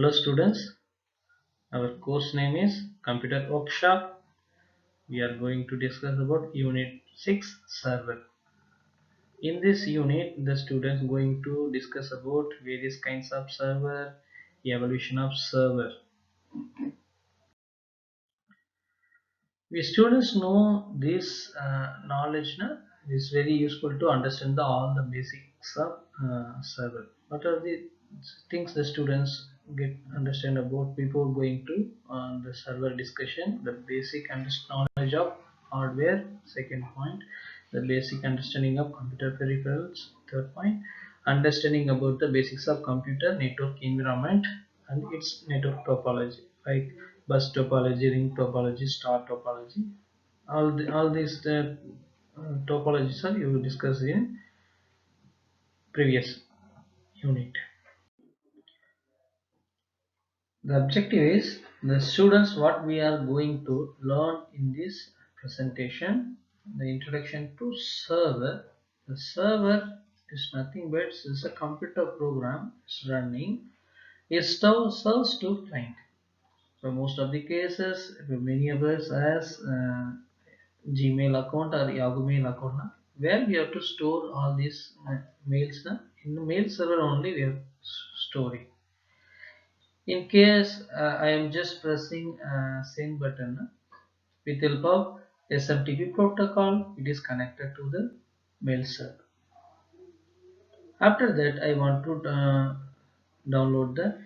Hello students, our course name is Computer Workshop. We are going to discuss about Unit 6 Server. In this unit, the students going to discuss about various kinds of server, evolution of server. We students know this knowledge is very useful to understand all the basics of server. What are the things the students get understand about before going to the server discussion? The basic knowledge of hardware. Second point, the basic understanding of computer peripherals. Third point, understanding about the basics of computer network environment and its network topology, like bus topology, ring topology, star topology. All these topologies are you discussed in previous unit. The objective is the students what we are going to learn in this presentation. The introduction to server. The server is nothing but is a computer program is running. It serves to client. So most of the cases, many of us has Gmail account or Yahoo Mail account, where we have to store all these mails. In the mail server only we are storing. In case I am just pressing send button with help of SMTP protocol, it is connected to the mail server. After that, I want to download the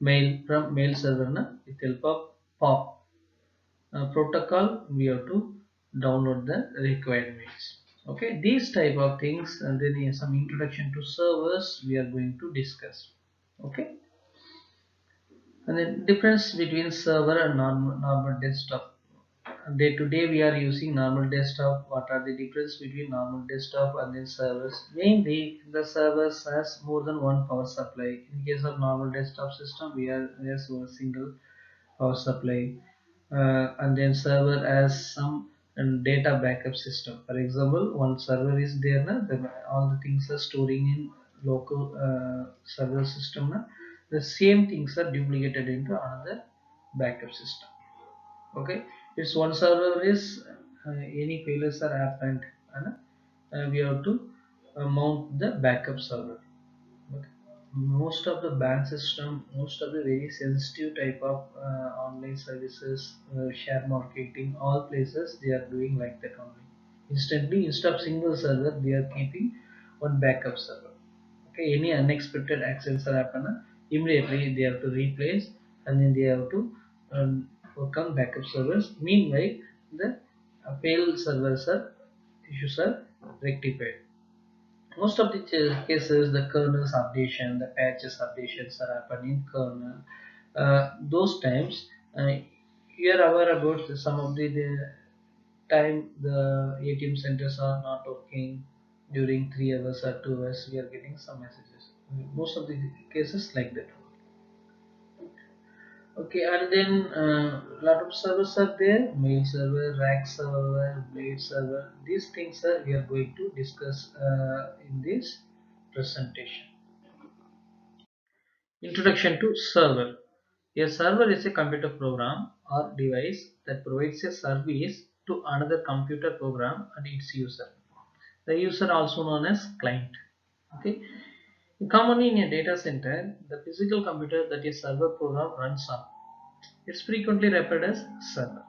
mail from mail server with help of POP protocol. We have to download the required mails. Okay, these type of things, and then some introduction to servers we are going to discuss. Okay. And the difference between server and normal desktop. Day to day we are using normal desktop. What are the difference between normal desktop and then servers? Mainly the servers has more than one power supply. In case of normal desktop system, we are there's a single power supply, and then server has some data backup system. For example, one server is there, all the things are storing in local server system. The same things are duplicated into another backup system. Okay, it's one server is any failures are happened, we have to mount the backup server. Okay. Most of the bank system, most of the very sensitive type of online services, share marketing, all places they are doing like that only. Instantly, instead of single server, they are keeping one backup server. Okay, any unexpected accidents are happen, immediately they have to replace, and then they have to work on backup servers. Meanwhile, the failed servers are issues are rectified. Most of the cases, the kernel's updation, the patches updations are happening in kernel. Those times, you are aware about some of the time the ATM centers are not working during 3 hours or 2 hours. We are getting some messages. Most of the cases like that. Okay, and then lot of servers are there: mail server, rack server, blade server. These things are we are going to discuss in this presentation. Introduction to server. A server is a computer program or device that provides a service to another computer program and its user. The user also known as client. Okay. Commonly in a data center, the physical computer that a server program runs on. It's frequently referred as server.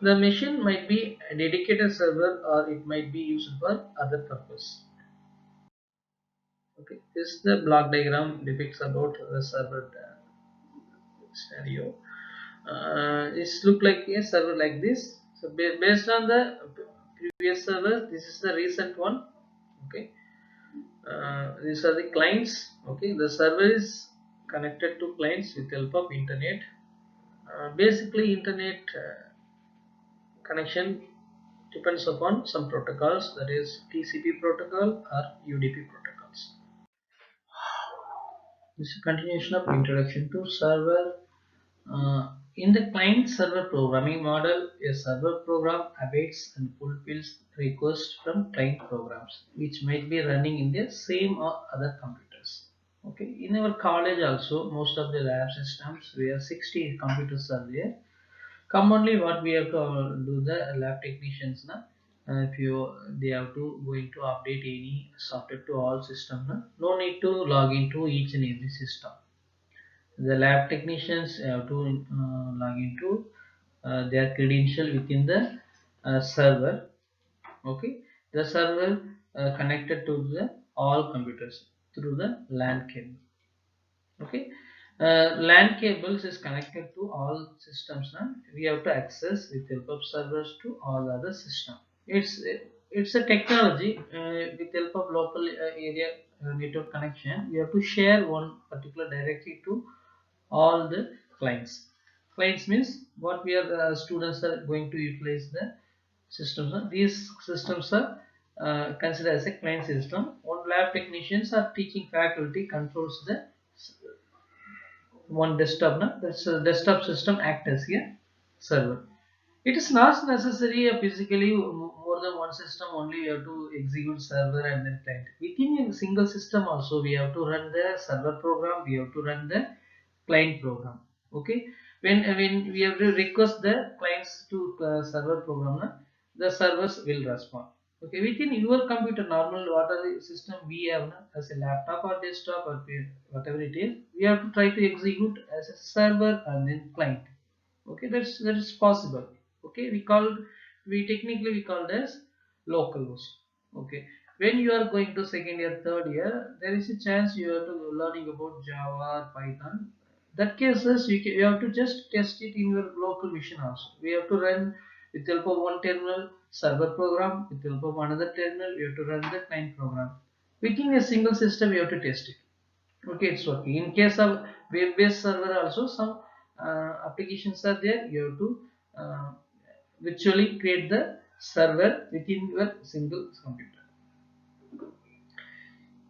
The machine might be a dedicated server or it might be used for other purpose. Okay, this the block diagram depicts about the server scenario. It's look like a server like this. So based on the previous server, this is the recent one. Okay, these are the clients. Okay, the server is connected to clients with help of internet. Basically, internet connection depends upon some protocols, that is TCP protocol or UDP protocols. This is a continuation of introduction to server. In the client server programming model, a server program awaits and fulfills requests from client programs which might be running in the same or other computers. Okay, in our college also, most of the lab systems, we have 60 computers are there. Commonly, what we have to do the lab technicians na, if you they have to going to update any software to all system na, no need to log into each and every system. The lab technicians have to log into their credential within the server. Okay, the server connected to the all computers through the LAN cable. Okay, LAN cables is connected to all systems. Now we have to access with help of servers to all other system. It's a technology with help of local area network connection. We have to share one particular directory to all the clients. Clients means what we are students are going to utilize the systems. These systems are considered as a client system. One lab technicians are teaching faculty controls the one desktop. Na? That's a desktop system act as a server. It is not necessary physically more than one system only you have to execute server and then client. Within a single system also we have to run the server program, we have to run the client program. Okay, when we have to request the clients to server program, na, the servers will respond. Okay, within your computer normal whatever system we have na, as a laptop or desktop or whatever it is, we have to try to execute as a server and then client. Okay, that is possible. Okay, we technically we called as local host. Okay, when you are going to second year third year, there is a chance you are to learning about Java or Python. That cases you have to just test it in your local machine also. We have to run with help of one terminal server program, with help of another terminal we have to run the client program. Within a single system we have to test it. Okay, it's working. In case of web-based server also, some applications are there. You have to uh, virtually create the server within your single computer.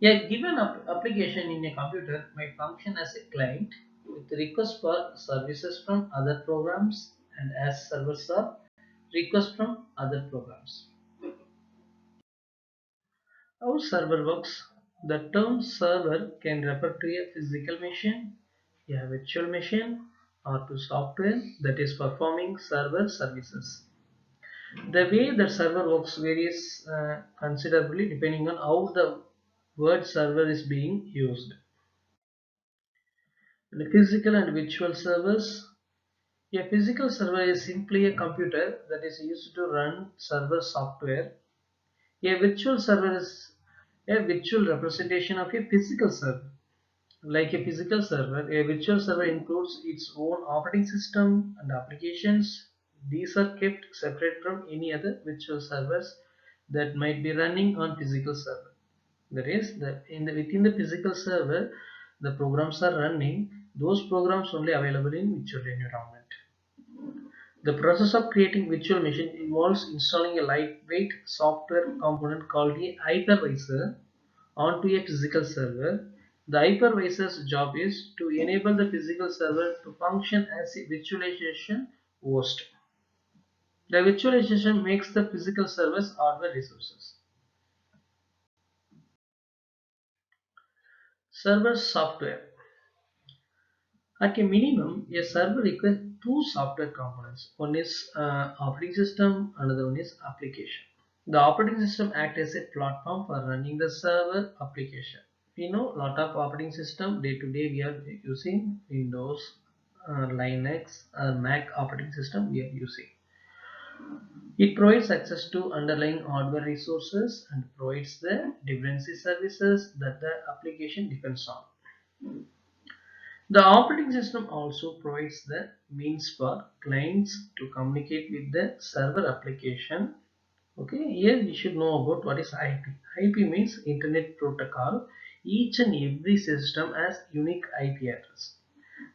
A given application in a computer might function as a client with request for services from other programs and as server serve request from other programs. How server works? The term server can refer to a physical machine, a virtual machine, or to software that is performing server services. The way the server works varies considerably depending on how the word server is being used. The physical and virtual servers. A physical server is simply a computer that is used to run server software. A virtual server is a virtual representation of a physical server. Like a physical server, a virtual server includes its own operating system and applications. These are kept separate from any other virtual servers that might be running on physical server. That is, within the physical server, the programs are running. Those programs only available in virtual environment. The process of creating virtual machine involves installing a lightweight software component called a hypervisor onto a physical server. The hypervisor's job is to enable the physical server to function as a virtualization host. The virtualization makes the physical server's hardware resources. Server software. At a minimum, a server requires two software components. One is operating system, another one is application. The operating system acts as a platform for running the server application. We know a lot of operating system day to day we are using Windows, Linux, or Mac operating system we are using. It provides access to underlying hardware resources and provides the dependency services that the application depends on. The operating system also provides the means for clients to communicate with the server application. Okay, here we should know about what is IP. IP means Internet Protocol. Each and every system has unique IP address.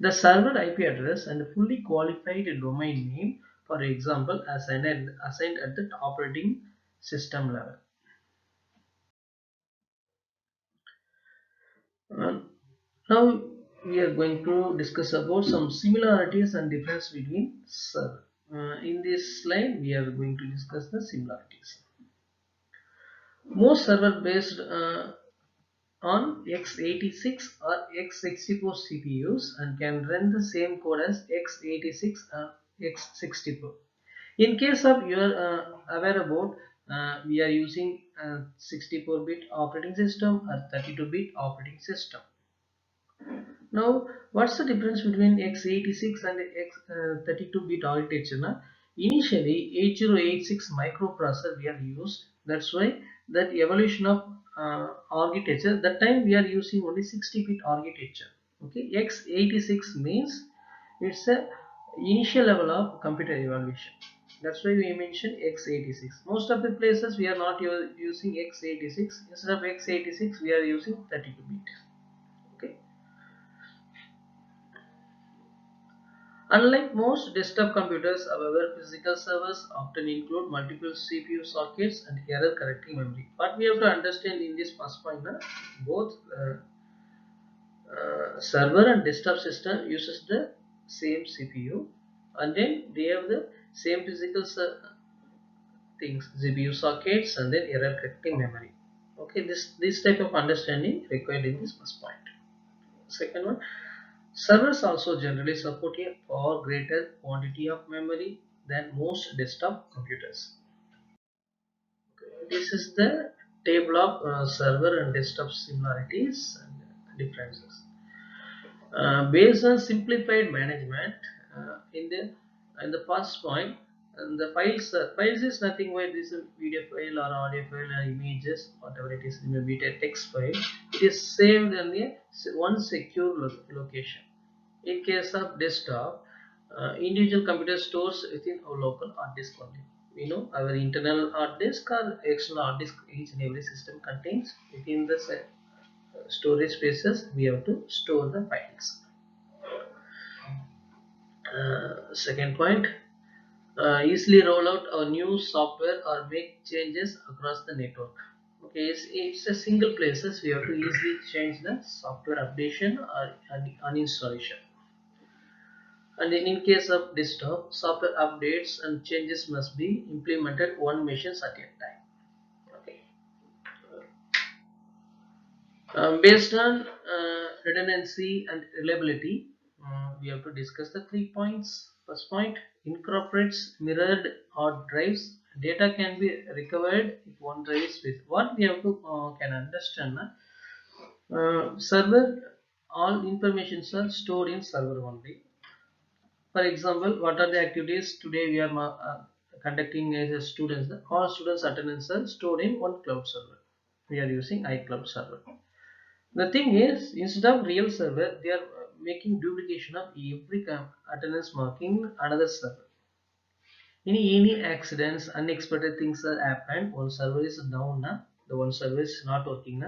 The server IP address and fully qualified domain name, for example, assigned at the operating system level. Uh, Now we are going to discuss about some similarities and difference between server. In this slide, we are going to discuss the similarities. Most server-based on x86 or x64 CPUs and can run the same code as x86 or x64. In case of you are aware about, we are using 64-bit operating system or 32-bit operating system. Now, what's the difference between x86 and x32-bit architecture? Na? Initially, 8086 microprocessor we are used. That's why that evolution of architecture. That time we are using only 60-bit architecture. Okay, x86 means it's a initial level of computer evolution. That's why we mentioned x86. Most of the places we are not using x86. Instead of x86, we are using 32-bit. Okay. Unlike most desktop computers, however, physical servers often include multiple CPU sockets and error correcting memory. What we have to understand in this first point, both server and desktop system uses the same CPU, and then they have the same physical things, CPU sockets, and then error correcting memory. Okay, this type of understanding required in this first point. Second one, servers also generally support a far greater quantity of memory than most desktop computers. This is the table of server and desktop similarities and differences. Based on simplified management, in the first point, the files is nothing but this video file or audio file or images, whatever it is, it may be a text file. It is saved in one secure location. In case of desktop, individual computer stores within our local hard disk only. We know our internal hard disk or external hard disk, each and every system contains within the storage spaces. We have to store the files. Second point, easily roll out a new software or make changes across the network. Okay, it's a single places we have to easily change the software updation or uninstallation. And in case of desktop, software updates and changes must be implemented one machine at a time. Okay. Based on redundancy and reliability, we have to discuss the 3 points. First point, incorporates mirrored hard drives. Data can be recovered if one drive is with. What we have to can understand, server, all informations are stored in server only. For example, what are the activities today we are conducting as a students? All students' attendance are stored in one cloud server. We are using iCloud server. The thing is, instead of real server, they are making duplication of every attendance marking another server. Any accidents, unexpected things are happened. One server is down, the one server is not working.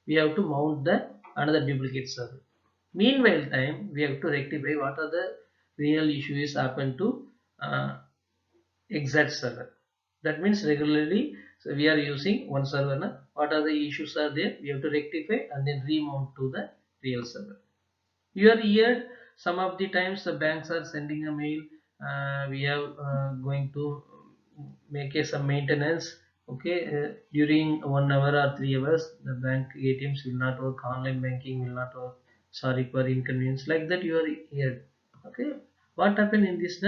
We have to mount the another duplicate server. Meanwhile, time we have to rectify what are the real issues happen to exact server. That means regularly, so we are using one server. What are the issues are there? We have to rectify and then remount to the real server. You are here. Some of the times the banks are sending a mail. We are going to make some maintenance. Okay, during 1 hour or 3 hours, the bank ATMs will not work. Online banking will not work. Sorry for inconvenience. Like that, you are here. Okay, what happened in this?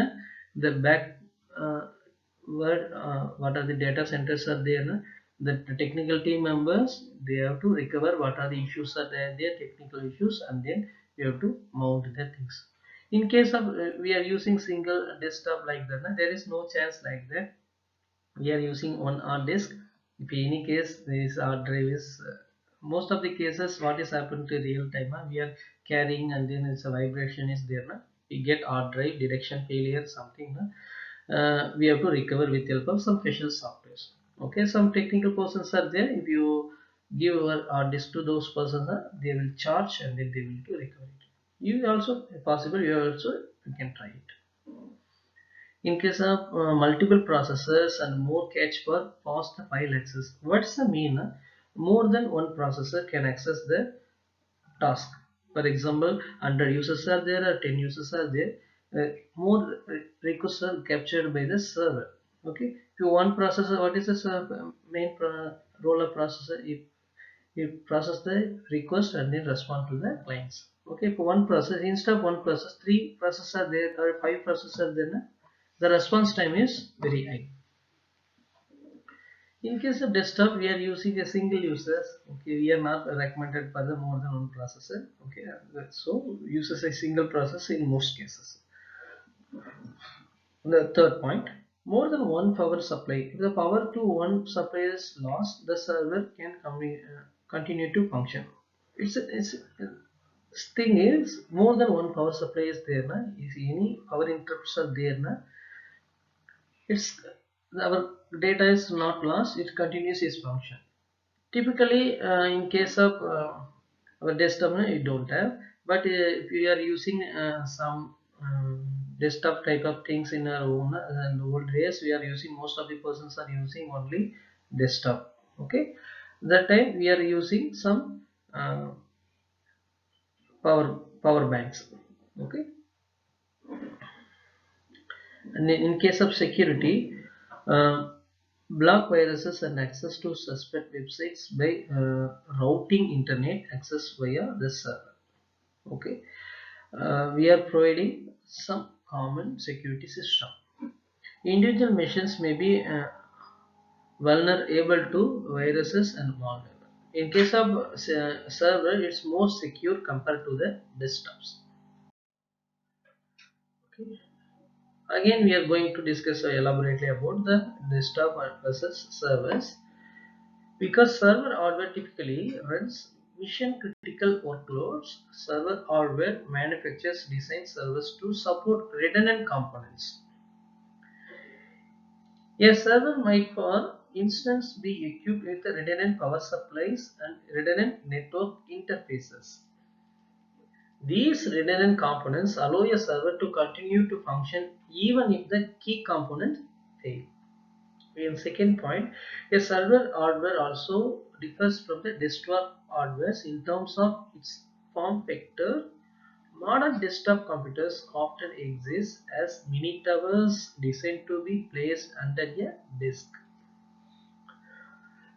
The back word. What are the data centers are there? The technical team members, they have to recover what are the issues are there, their technical issues, and then you have to mount the things. In case of we are using single desktop like that, there is no chance like that. We are using one hard disk. If in any case this hard drive is most of the cases what is happened to real time, we are carrying and then it's a vibration is there, we get hard drive direction failure something, we have to recover with help of some special softwares. Okay, some technical persons are there. If you give our hard disk to those persons, they will charge and then they will to recover it. You also possible. You can try it. In case of multiple processors and more cache for fast file access. What's the mean? More than one processor can access the task. For example, 100 users are there or 10 users are there. More requests are captured by the server. Okay. If you want processor, what is the main role of processor? it process the request and then respond to the clients. Okay, for one process, instead of one process, three processes are there or five processes are there, the response time is very high. In case of desktop, we are using a single users. Okay, we are not recommended for the more than one processor. Okay, so uses a single process in most cases. The third point, more than one power supply. If the power to one supply is lost, the server can continue to function. It's thing is more than one power supply is there. Na? If any power interrupts are there, na, it's our data is not lost. It continues its function. Typically, in case of our desktop, no, you don't have. But if you are using some desktop type of things in our own, and old days, we are using, most of the persons are using only desktop. Okay, that time we are using some power banks. Okay, and in case of security, uh, block viruses and access to suspect websites by routing internet access via the server. Okay, we are providing some common security system. Individual machines may be vulnerable to viruses and malware. In case of server, it's more secure compared to the desktops. Okay. Again, we are going to discuss elaborately about the desktop versus servers. Because server hardware typically runs mission critical workloads, server hardware manufacturers design servers to support redundant components. A server might, for instance, be equipped with redundant power supplies and redundant network interfaces. These redundant components allow a server to continue to function even if the key component fails. In second point, a server hardware also differs from the desktop hardware in terms of its form factor. Modern desktop computers often exist as mini towers designed to be placed under a disk.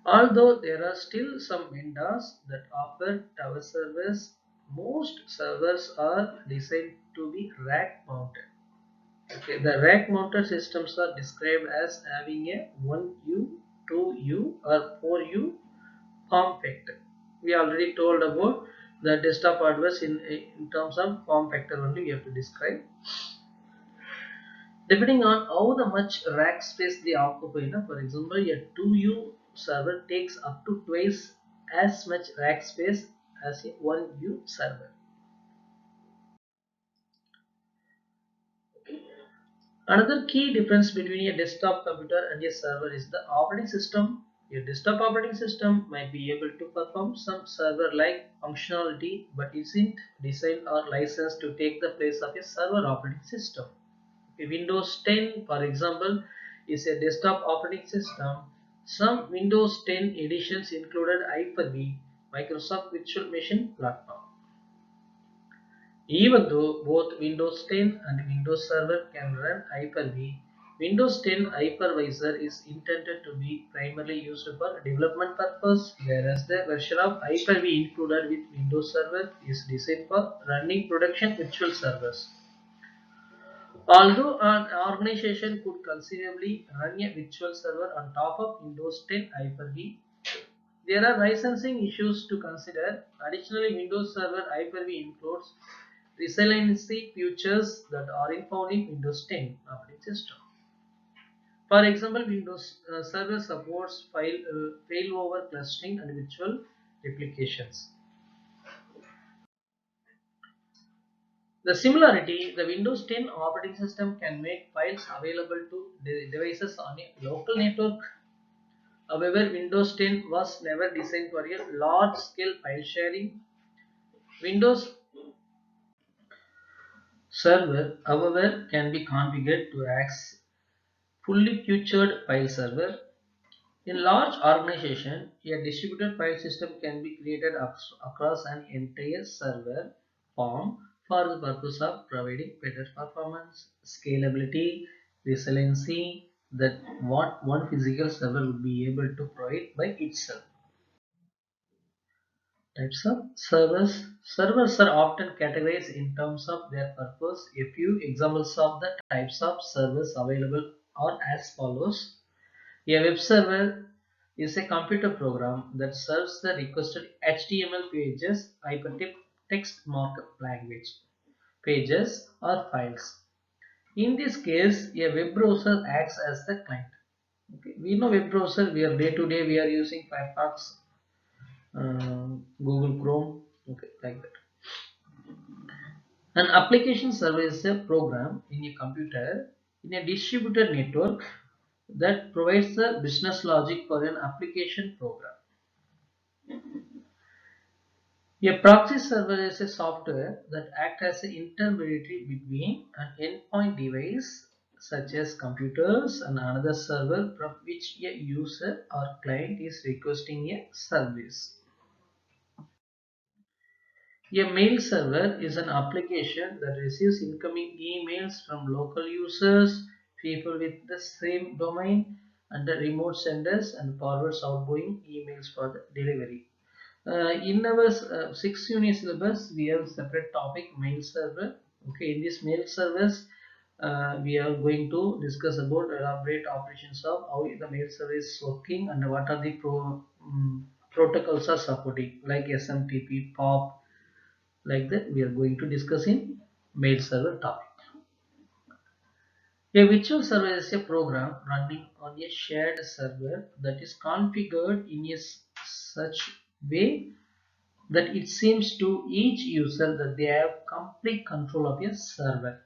Although there are still some vendors that offer tower servers, most servers are designed to be rack mounted. Okay, the rack mounted systems are described as having a 1U, 2U or 4U form factor. We already told about the desktop hardware in terms of form factor only we have to describe. Depending on how the much rack space they occupy, for example, a 2U server takes up to twice as much rack space as a 1U server. Another key difference between a desktop computer and a server is the operating system. A desktop operating system might be able to perform some server-like functionality but isn't designed or licensed to take the place of a server operating system. Windows 10, for example, is a desktop operating system. Some Windows 10 editions included Hyper-V, Microsoft Virtual Machine platform. Even though both Windows 10 and Windows Server can run Hyper-V, Windows 10 Hypervisor is intended to be primarily used for development purpose, whereas the version of Hyper-V included with Windows Server is designed for running production virtual servers. Although an organization could conceivably run a virtual server on top of Windows 10 Hyper-V, there are licensing issues to consider. Additionally, Windows Server Hyper-V includes resiliency features that aren't found in Windows 10 operating system. For example, Windows Server supports failover clustering and virtual replications. The similarity, the Windows 10 operating system can make files available to devices on a local network. However, Windows 10 was never designed for a large-scale file sharing. Windows Server, however, can be configured to access fully featured file server. In large organization, a distributed file system can be created across an entire server farm for the purpose of providing better performance, scalability, resiliency that what one physical server would be able to provide by itself. Types of servers. Servers are often categorized in terms of their purpose. A few examples of the types of servers available are as follows. A web server is a computer program that serves the requested HTML pages, hypertext markup language, pages or files. In this case, a web browser acts as the client. Okay. We know web browser. We are day to day. We are using Firefox, Google Chrome. Okay, like that. An application server is a program in a computer in a distributed network that provides the business logic for an application program. A proxy server is a software that acts as an intermediary between an endpoint device such as computers and another server from which a user or client is requesting a service. A mail server is an application that receives incoming emails from local users, people with the same domain, and the remote senders and forwards outgoing emails for the delivery. In our 6 unit syllabus, we have separate topic mail server. Okay, in this mail servers, we are going to discuss about elaborate operations of how the mail server is working and what are the protocols are supporting like SMTP, POP, like that we are going to discuss in mail server topic. A virtual server is a program running on a shared server that is configured in a such way that it seems to each user that they have complete control of a server.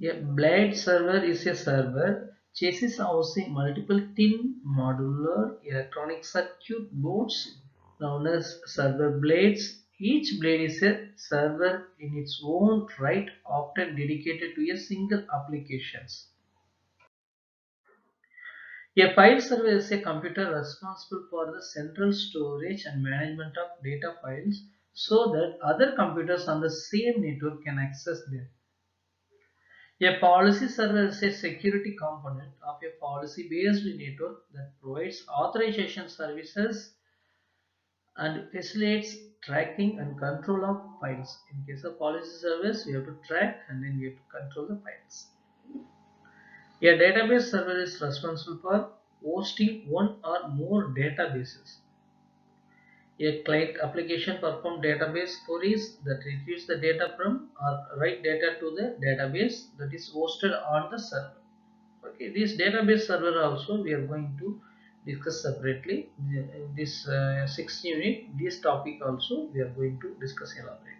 A blade server is a server chassis housing multiple thin modular electronic circuit boards known as server blades. Each blade is a server in its own right, often dedicated to a single applications. A file server is a computer responsible for the central storage and management of data files so that other computers on the same network can access them. A policy server is a security component of a policy-based network that provides authorization services and facilitates tracking and control of files. In case of policy service, we have to track and then we have to control the files. A database server is responsible for hosting one or more databases. A client application performs database queries that retrieves the data from or write data to the database that is hosted on the server. Okay, this database server also we are going to discuss separately. In this 6th unit, this topic also we are going to discuss elaborately.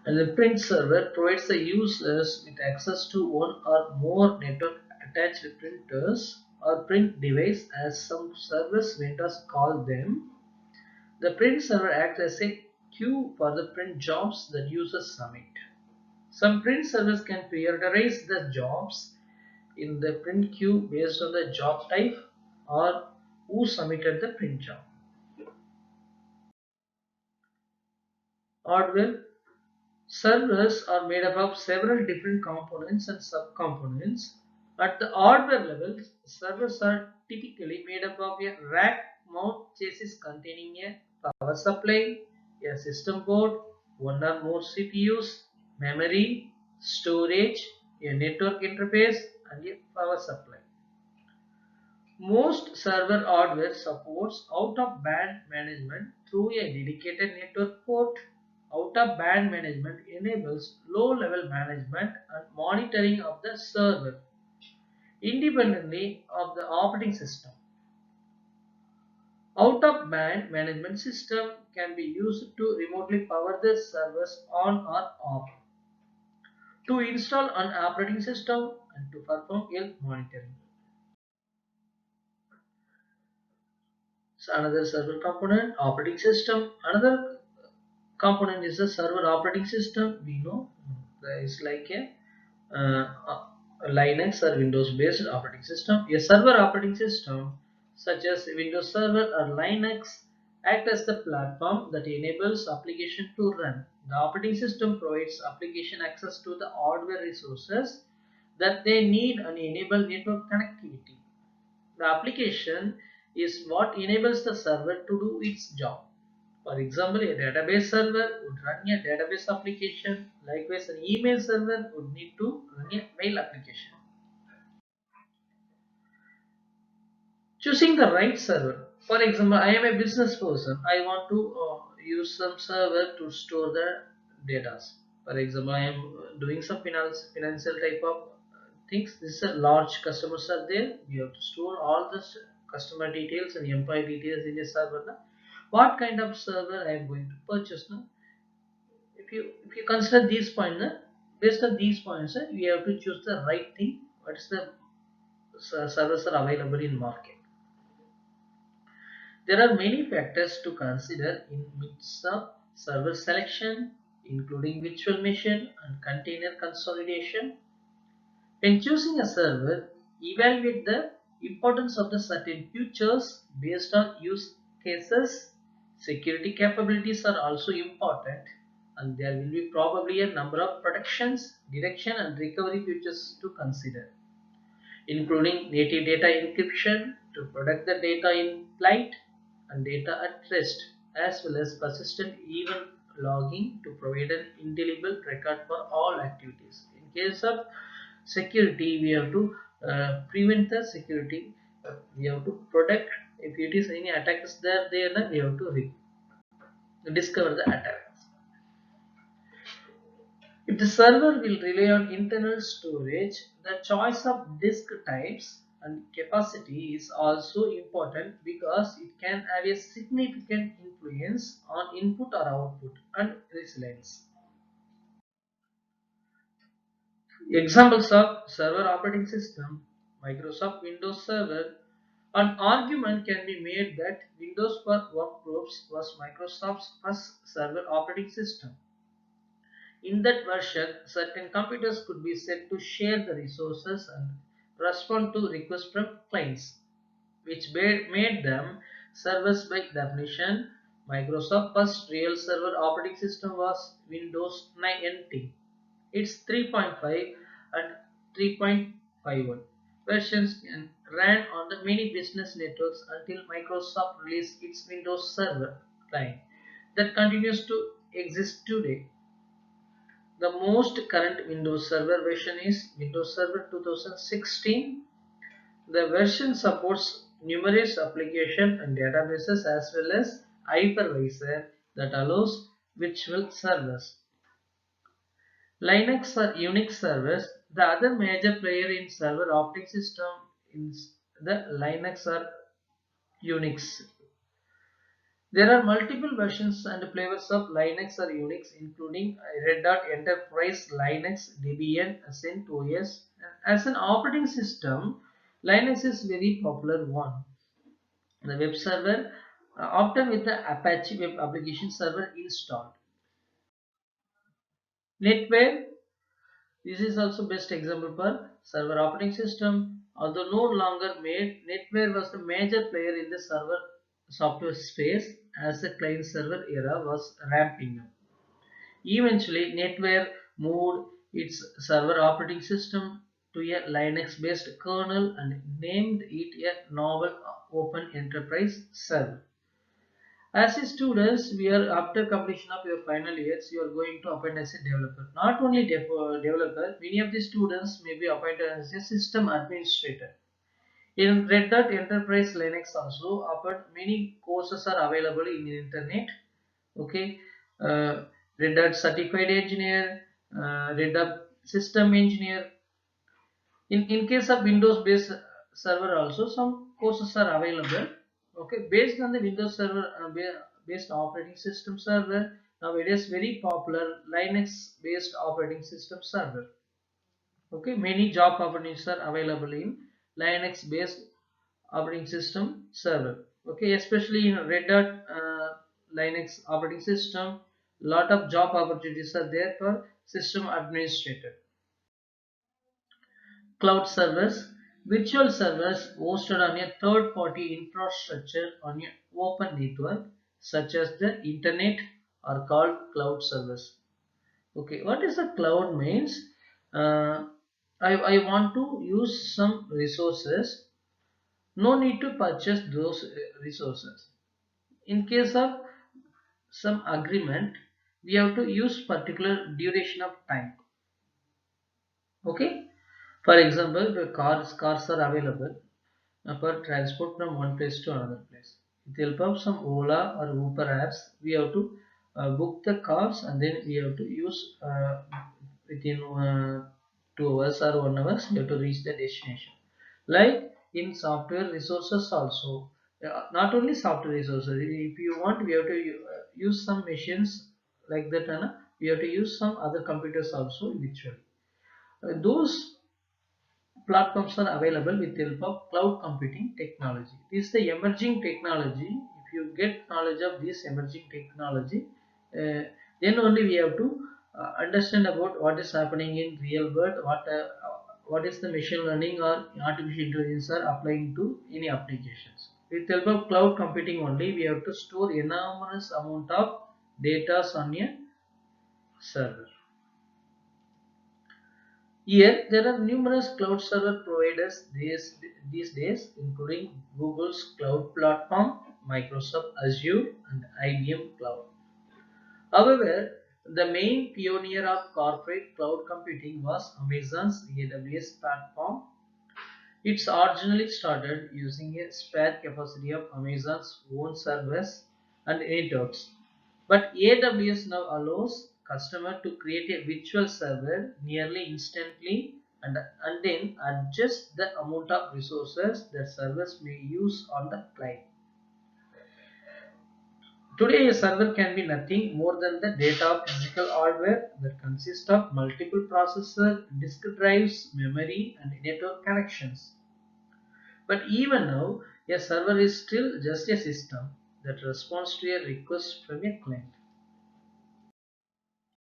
And the print server provides the users with access to one or more network attached printers or print device as some service vendors call them. The print server acts as a queue for the print jobs that users submit. Some print servers can prioritize the jobs in the print queue based on the job type or who submitted the print job. Hardware servers are made up of several different components and subcomponents. At the hardware level, servers are typically made up of a rack mount chassis containing a power supply, a system board, one or more CPUs, memory, storage, a network interface, and a power supply. Most server hardware supports out-of-band management through a dedicated network port. Out-of-band management enables low-level management and monitoring of the server independently of the operating system. Out-of-band management system can be used to remotely power the servers on or off, to install an operating system, and to perform health monitoring. So another server component, operating system. Another component is the server operating system. We know there is like a Linux or Windows based operating system. A server operating system such as Windows Server or Linux act as the platform that enables application to run. The operating system provides application access to the hardware resources that they need and enable network connectivity. The application is what enables the server to do its job. For example, a database server would run a database application. Likewise, an email server would need to run a mail application. Choosing the right server. For example, I am a business person. I want to use some server to store the data. For example, I am doing some financial type of things. This is a large customers are there. You have to store all the customer details and employee details in a server. Na? What kind of server I am going to purchase? Na? If you consider these points, na, based on these points, we have to choose the right thing. What is the servers are available in market? There are many factors to consider in midst of server selection, including virtual machine and container consolidation. When choosing a server, evaluate the importance of the certain features based on use cases. Security capabilities are also important, and there will be probably a number of protections, detection and recovery features to consider, including native data encryption to protect the data in flight and data at rest, as well as persistent event logging to provide an indelible record for all activities. In case of security, we have to prevent the security, we have to protect. If it is any attack is there, then we have to discover the attacks. If the server will rely on internal storage, the choice of disk types and capacity is also important because it can have a significant influence on input or output and resilience. Examples of server operating system: Microsoft Windows Server. An argument can be made that Windows for Workgroups was Microsoft's first server operating system. In that version, certain computers could be said to share the resources and respond to requests from clients, which made them servers by definition. Microsoft's first real server operating system was Windows 9 NT. Its 3.5 and 3.51 versions ran on the many business networks until Microsoft released its Windows Server line that continues to exist today. The most current Windows Server version is Windows Server 2016. The version supports numerous applications and databases as well as hypervisor that allows virtual servers. Linux or Unix servers. The other major player in server operating system is the Linux or Unix. There are multiple versions and flavors of Linux or Unix, including Red Hat Enterprise Linux, Debian, CentOS. As an operating system, Linux is very popular one. The web server, often with the Apache Web Application Server installed. NetWare, this is also best example for server operating system. Although no longer made, NetWare was the major player in the server software space as the client server era was ramping up. Eventually, NetWare moved its server operating system to a Linux based kernel and named it a novel open enterprise server. As a students, we are after completion of your final years, you are going to appoint as a developer. Not only developer, many of the students may be appointed as a system administrator. In Red Hat Enterprise Linux also, offered many courses are available in the internet. Okay, uh, Red Hat Certified Engineer, Red Hat System Engineer. In case of Windows based server also, some courses are available. Okay, based on the Windows server based operating system server, now it is very popular Linux based operating system server. Okay, many job opportunities are available in Linux based operating system server. Okay, especially in Red Hat Linux operating system, lot of job opportunities are there for system administrator. Cloud servers, virtual servers hosted on a third-party infrastructure on an open network, such as the internet, are called cloud servers. Okay, what is the cloud means? Uh, I want to use some resources. No need to purchase those resources. In case of some agreement, we have to use particular duration of time. Okay. For example, the cars are available for transport from one place to another place. With the help of some Ola or Uber apps, we have to book the cars and then we have to use within 2 hours or 1 hour, we have to reach the destination. Like in software resources also, not only software resources. If you want, we have to use some machines like that, and we have to use some other computers also virtually. Those platforms are available with the help of cloud computing technology. This is the emerging technology. If you get knowledge of this emerging technology, uh, then only we have to understand about what is happening in real world, what is the machine learning or artificial intelligence are applying to any applications. With the help of cloud computing only, we have to store enormous amount of data on a server. Here, there are numerous cloud server providers these days, including Google's cloud platform, Microsoft Azure, and IBM Cloud. However, the main pioneer of corporate cloud computing was Amazon's AWS platform. It's originally started using a spare capacity of Amazon's own servers and networks. But AWS now allows customer to create a virtual server nearly instantly and then adjust the amount of resources that servers may use on the client. Today, a server can be nothing more than the data of physical hardware that consists of multiple processors, disk drives, memory, and network connections. But even now, a server is still just a system that responds to a request from a client.